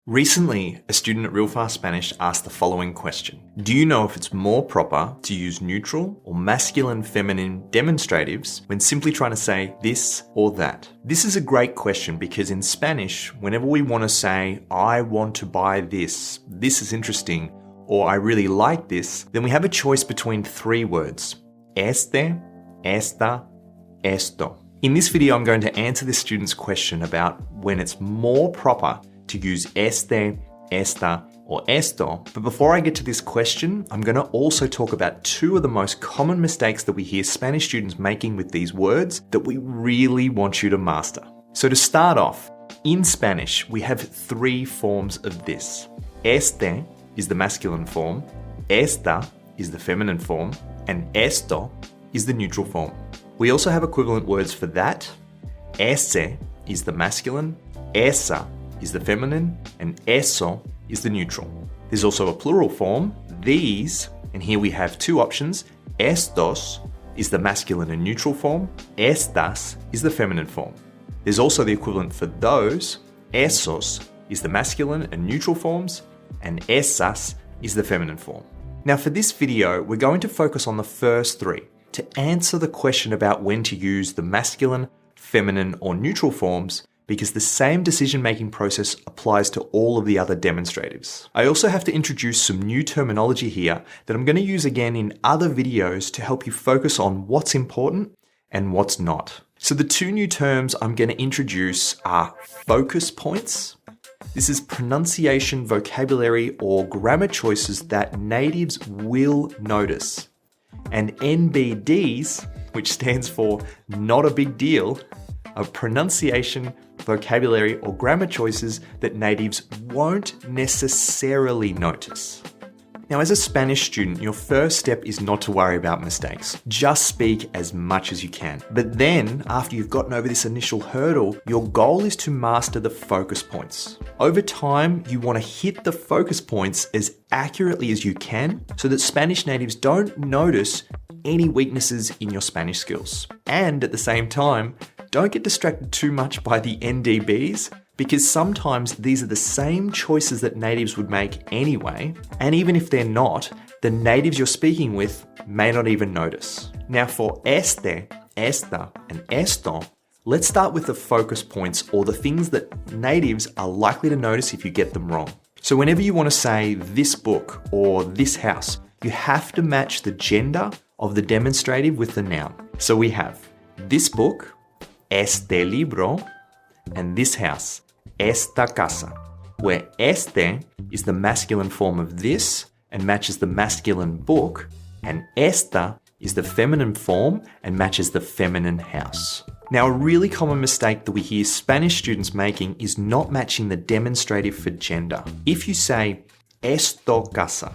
Recently, a student at Real Fast Spanish asked the following question. Do you know if it's more proper to use neutral or masculine feminine demonstratives when simply trying to say this or that? This is a great question because in Spanish, whenever we want to say, I want to buy this is interesting, or I really like this, then we have a choice between three words. ESTE, ESTA, ESTO. In this video, I'm going to answer this student's question about when it's more proper to use ESTE, ESTA, or ESTO. But before I get to this question, I'm going to also talk about two of the most common mistakes that we hear Spanish students making with these words that we really want you to master. So to start off, in Spanish, we have three forms of this. ESTE is the masculine form, ESTA is the feminine form, and ESTO is the neutral form. We also have equivalent words for that. Ese is the masculine, esa is the feminine, and eso is the neutral. There's also a plural form, these, and here we have two options. Estos is the masculine and neutral form, estas is the feminine form. There's also the equivalent for those, esos is the masculine and neutral forms, and esas is the feminine form. Now for this video, we're going to focus on the first three to answer the question about when to use the masculine, feminine, or neutral forms, because the same decision-making process applies to all of the other demonstratives. I also have to introduce some new terminology here that I'm going to use again in other videos to help you focus on what's important and what's not. So the two new terms I'm going to introduce are focus points. This is pronunciation, vocabulary, or grammar choices that natives will notice. And NBDs, which stands for not a big deal, are pronunciation, vocabulary, or grammar choices that natives won't necessarily notice. Now, as a Spanish student, your first step is not to worry about mistakes. Just speak as much as you can. But then, after you've gotten over this initial hurdle, your goal is to master the focus points. Over time, you want to hit the focus points as accurately as you can so that Spanish natives don't notice any weaknesses in your Spanish skills. And at the same time, don't get distracted too much by the NDBs, because sometimes these are the same choices that natives would make anyway, and even if they're not, the natives you're speaking with may not even notice. Now for ESTE, ESTA, and ESTO, let's start with the focus points, or the things that natives are likely to notice if you get them wrong. So whenever you want to say this book or this house, you have to match the gender of the demonstrative with the noun. So we have this book, este libro, and this house, esta casa, where este is the masculine form of this and matches the masculine book, and esta is the feminine form and matches the feminine house. Now, a really common mistake that we hear Spanish students making is not matching the demonstrative for gender. If you say esto casa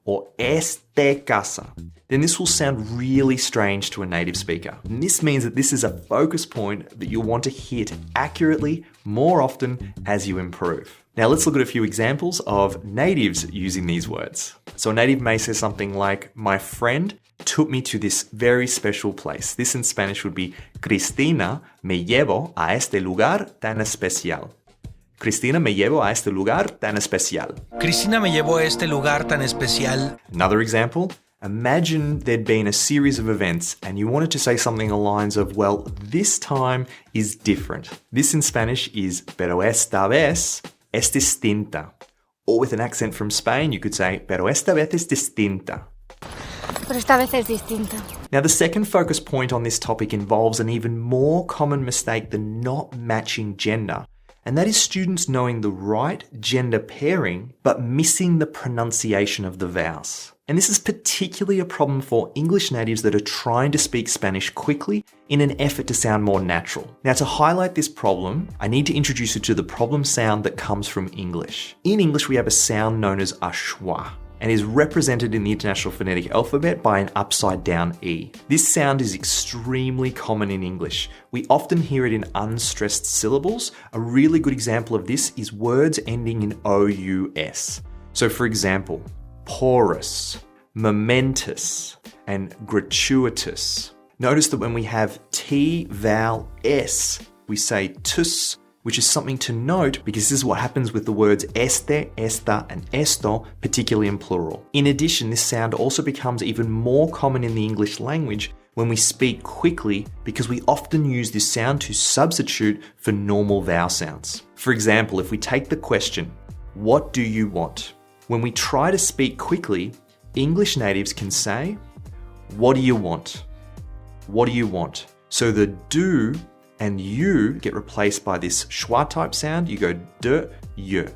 or este casa, then this will sound really strange to a native speaker. And this means that this is a focus point that you'll want to hit accurately more often as you improve. Now let's look at a few examples of natives using these words. So a native may say something like, my friend took me to this very special place. This in Spanish would be, Cristina me llevó a este lugar tan especial. Cristina me llevó a este lugar tan especial. Cristina me llevó a este lugar tan especial. Another example, imagine there'd been a series of events and you wanted to say something along the lines of, well, this time is different. This in Spanish is, pero esta vez es distinta. Or with an accent from Spain, you could say, pero esta vez es distinta. Pero esta vez es distinta. Now, the second focus point on this topic involves an even more common mistake than not matching gender. And that is students knowing the right gender pairing, but missing the pronunciation of the vowels. And this is particularly a problem for English natives that are trying to speak Spanish quickly in an effort to sound more natural. Now, to highlight this problem, I need to introduce you to the problem sound that comes from English. In English, we have a sound known as a schwa, and is represented in the International Phonetic Alphabet by an upside down E. This sound is extremely common in English. We often hear it in unstressed syllables. A really good example of this is words ending in OUS. So for example, porous, momentous, and gratuitous. Notice that when we have T vowel S, we say tus which is something to note because this is what happens with the words ESTE, ESTA, and ESTO, particularly in plural. In addition, this sound also becomes even more common in the English language when we speak quickly because we often use this sound to substitute for normal vowel sounds. For example, if we take the question, what do you want? When we try to speak quickly, English natives can say, what do you want? What do you want? So the do and you get replaced by this schwa type sound. You go de, you.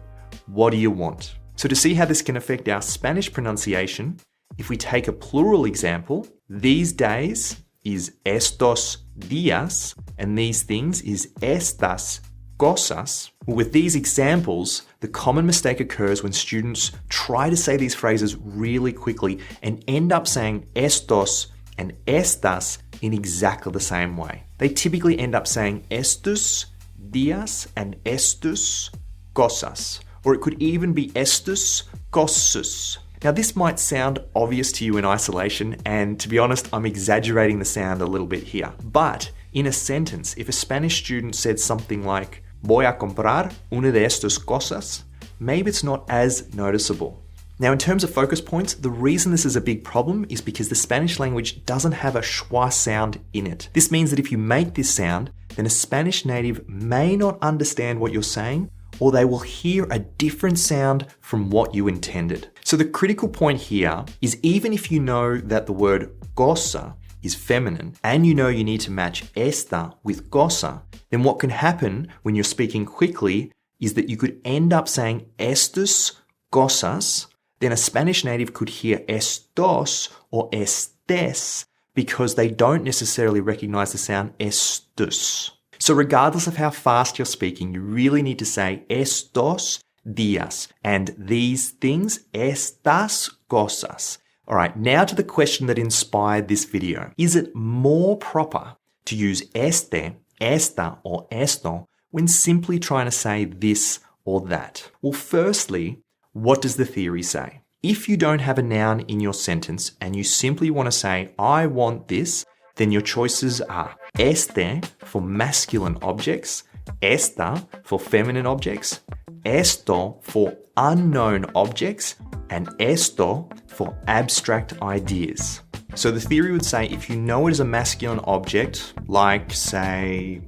What do you want? So to see how this can affect our Spanish pronunciation, if we take a plural example, these days is estos días, and these things is estas cosas. Well, with these examples, the common mistake occurs when students try to say these phrases really quickly and end up saying estos and estas in exactly the same way. They typically end up saying estos días and estos cosas, or it could even be estos cosas. Now, this might sound obvious to you in isolation, and to be honest, I'm exaggerating the sound a little bit here. But in a sentence, if a Spanish student said something like, voy a comprar una de estas cosas, maybe it's not as noticeable. Now, in terms of focus points, the reason this is a big problem is because the Spanish language doesn't have a schwa sound in it. This means that if you make this sound, then a Spanish native may not understand what you're saying, or they will hear a different sound from what you intended. So the critical point here is even if you know that the word goza is feminine and you know you need to match esta with goza, then what can happen when you're speaking quickly is that you could end up saying estos cosas, then a Spanish native could hear estos or estes because they don't necessarily recognize the sound estos. So regardless of how fast you're speaking, you really need to say estos días and these things, estas cosas. All right, now to the question that inspired this video. Is it more proper to use este, esta, or esto when simply trying to say this or that? Well, firstly, what does the theory say? If you don't have a noun in your sentence and you simply want to say, I want this, then your choices are este for masculine objects, esta for feminine objects, esto for unknown objects, and esto for abstract ideas. So the theory would say if you know it is a masculine object, like say,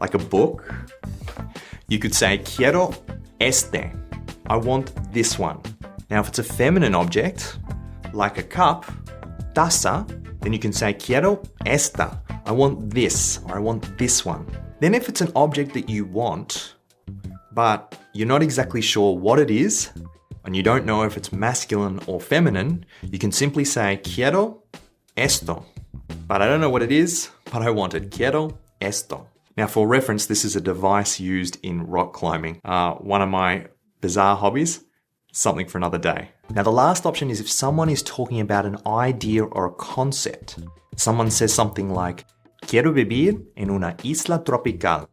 like a book, you could say quiero este. I want this one. Now if it's a feminine object, like a cup, taza, then you can say quiero esta. I want this, or I want this one. Then if it's an object that you want, but you're not exactly sure what it is, and you don't know if it's masculine or feminine, you can simply say quiero esto. But I don't know what it is, but I want it. Quiero esto. Now for reference, this is a device used in rock climbing. One of my bizarre hobbies, something for another day. Now the last option is if someone is talking about an idea or a concept. Someone says something like, quiero vivir en una isla tropical.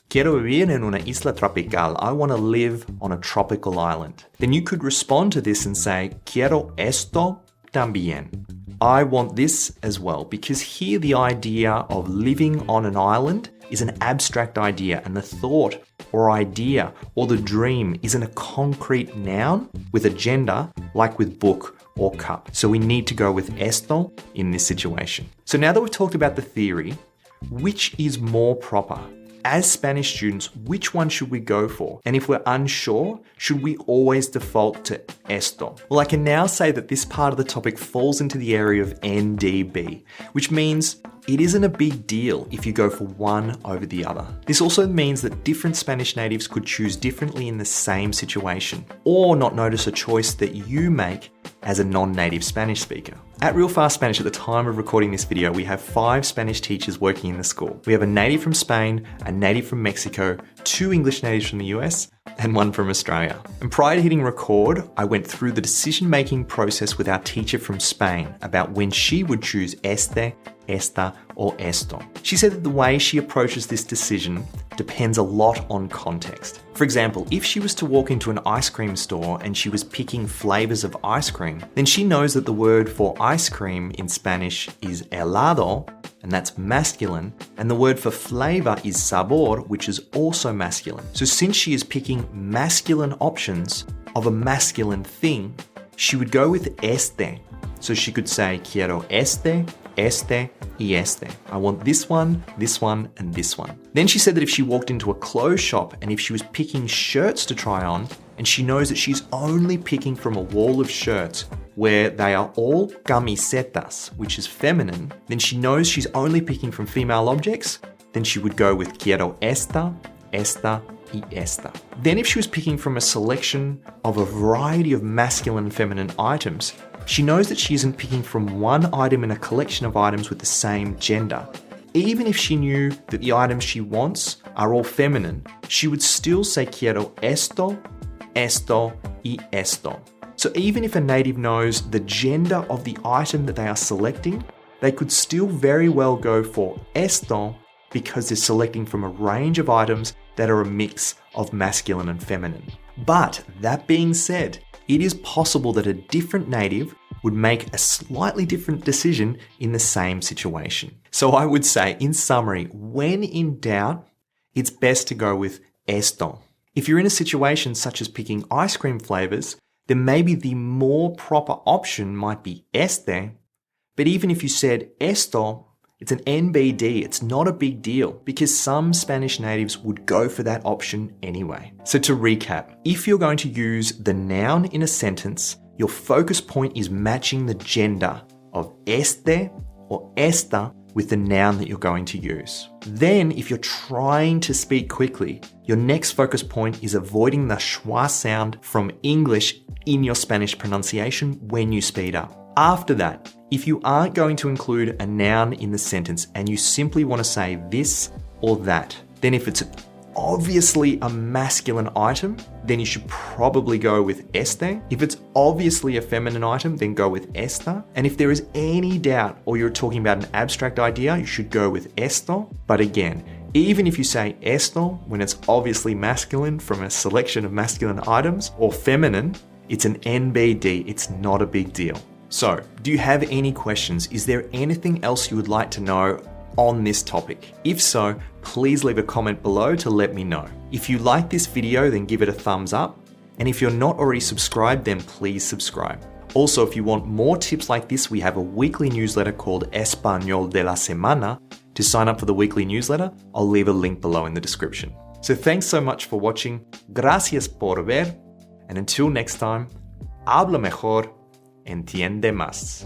Quiero vivir en una isla tropical. I want to live on a tropical island. Then you could respond to this and say, quiero esto también. I want this as well, because here the idea of living on an island is an abstract idea, and the thought or idea or the dream isn't a concrete noun with a gender like with book or cup. So we need to go with esto in this situation. So now that we've talked about the theory, which is more proper? As Spanish students, which one should we go for? And if we're unsure, should we always default to esto? Well, I can now say that this part of the topic falls into the area of NDB, which means it isn't a big deal if you go for one over the other. This also means that different Spanish natives could choose differently in the same situation, or not notice a choice that you make as a non-native Spanish speaker. At Real Fast Spanish, at the time of recording this video, we have 5 Spanish teachers working in the school. We have a native from Spain, a native from Mexico, 2 English natives from the US, and 1 from Australia. And prior to hitting record, I went through the decision-making process with our teacher from Spain about when she would choose este, esta, or esto. She said that the way she approaches this decision depends a lot on context. For example, if she was to walk into an ice cream store and she was picking flavors of ice cream, then she knows that the word for ice cream in Spanish is helado, and that's masculine, and the word for flavor is sabor, which is also masculine. So since she is picking masculine options of a masculine thing, she would go with este. So she could say, quiero este, este, y este. I want this one, and this one. Then she said that if she walked into a clothes shop and if she was picking shirts to try on, and she knows that she's only picking from a wall of shirts where they are all camisetas, which is feminine, then she knows she's only picking from female objects, then she would go with quiero esta, esta, y esta. Then if she was picking from a selection of a variety of masculine and feminine items, she knows that she isn't picking from one item in a collection of items with the same gender. Even if she knew that the items she wants are all feminine, she would still say quiero esto, esto, y esto. So even if a native knows the gender of the item that they are selecting, they could still very well go for esto because they're selecting from a range of items that are a mix of masculine and feminine. But that being said, it is possible that a different native would make a slightly different decision in the same situation. So I would say, in summary, when in doubt, it's best to go with esto. If you're in a situation such as picking ice cream flavors, then maybe the more proper option might be este, but even if you said esto, it's an NBD, it's not a big deal because some Spanish natives would go for that option anyway. So to recap, if you're going to use the noun in a sentence, your focus point is matching the gender of este or esta with the noun that you're going to use. Then, if you're trying to speak quickly, your next focus point is avoiding the schwa sound from English in your Spanish pronunciation when you speed up. After that, if you aren't going to include a noun in the sentence and you simply want to say this or that, then if it's obviously a masculine item, then you should probably go with este. If it's obviously a feminine item, then go with esta. And if there is any doubt or you're talking about an abstract idea, you should go with esto. But again, even if you say esto when it's obviously masculine from a selection of masculine items or feminine, it's an NBD, it's not a big deal. So, do you have any questions? Is there anything else you would like to know on this topic? If so, please leave a comment below to let me know. If you like this video, then give it a thumbs up. And if you're not already subscribed, then please subscribe. Also, if you want more tips like this, we have a weekly newsletter called Español de la Semana. To sign up for the weekly newsletter, I'll leave a link below in the description. So thanks so much for watching. Gracias por ver. And until next time, habla mejor, entiende más.